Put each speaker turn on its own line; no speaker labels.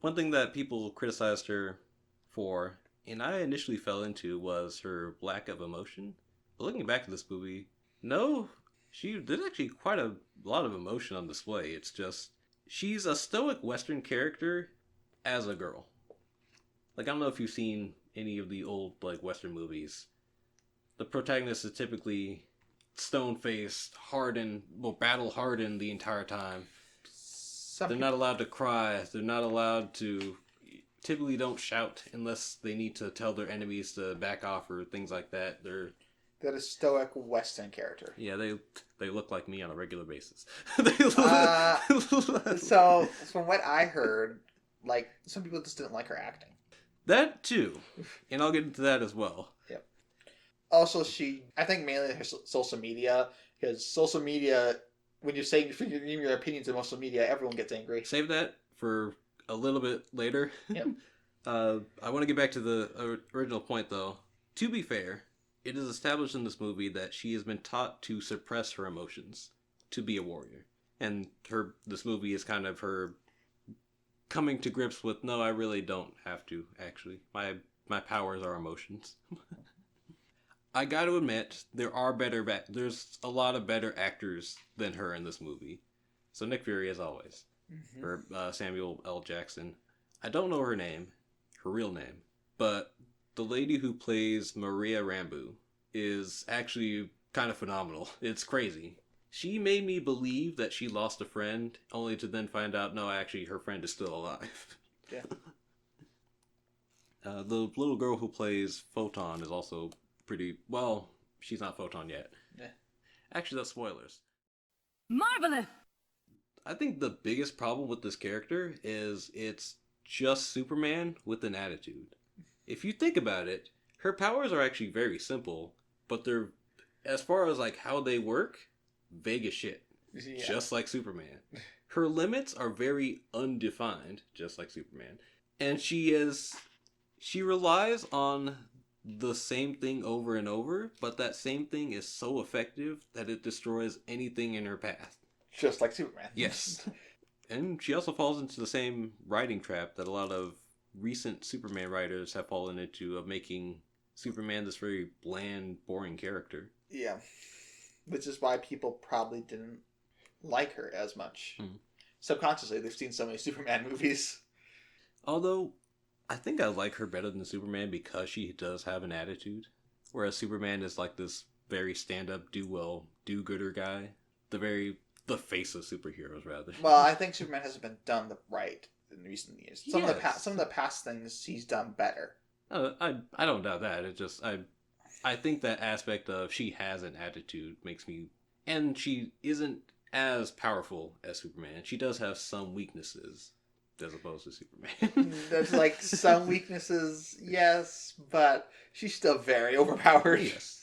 One thing that people criticized her for, and I initially fell into, was her lack of emotion. But looking back at this movie, no, there's actually quite a lot of emotion on display. It's just she's a stoic Western character as a girl. Like I don't know if you've seen any of the old like Western movies. The protagonist is typically stone faced, hardened, well, battle hardened the entire time. They're not allowed to cry. They're not allowed to. Typically, don't shout unless they need to tell their enemies to back off or things like that.
That is stoic Western character.
Yeah, they look like me on a regular basis.
So from what I heard, like some people just didn't like her acting.
That too, and I'll get into that as well.
Yep. Also, I think mainly her social media, because social media, when you're saying your opinions on social media, everyone gets angry.
Save that for a little bit later.
Yep.
I want to get back to the original point, though. To be fair, it is established in this movie that she has been taught to suppress her emotions to be a warrior, and this movie is kind of her coming to grips with, no, I really don't have to. Actually, my powers are emotions. I got to admit, there's a lot of better actors than her in this movie. So Nick Fury, as always, or Samuel L. Jackson. I don't know her real name, but the lady who plays Maria Rambeau is actually kind of phenomenal. It's crazy. She made me believe that she lost a friend, only to then find out, no, actually, her friend is still alive.
Yeah.
The little girl who plays Photon is also pretty, well, she's not Photon yet.
Yeah.
Actually, that's spoilers.
Marvelous!
I think the biggest problem with this character is it's just Superman with an attitude. If you think about it, her powers are actually very simple, but they're, as far as like how they work, vague as shit. Yeah. Just like Superman. Her limits are very undefined, just like Superman. And she relies on the same thing over and over, but that same thing is so effective that it destroys anything in her path.
Just like Superman.
Yes. And she also falls into the same writing trap that a lot of recent Superman writers have fallen into, of making Superman this very bland, boring character.
Yeah. Which is why people probably didn't like her as much. Mm-hmm. Subconsciously, they've seen so many Superman movies.
Although, I think I like her better than Superman because she does have an attitude. Whereas Superman is like this very stand-up, do-well, do-gooder guy. The face of superheroes, rather.
Well, I think Superman hasn't been done right in recent years. Some of the past things he's done better.
I don't doubt that. It just I think that aspect of she has an attitude makes me, and she isn't as powerful as Superman. She does have some weaknesses as opposed to Superman.
There's like some weaknesses, yes, but she's still very overpowered.
Yes.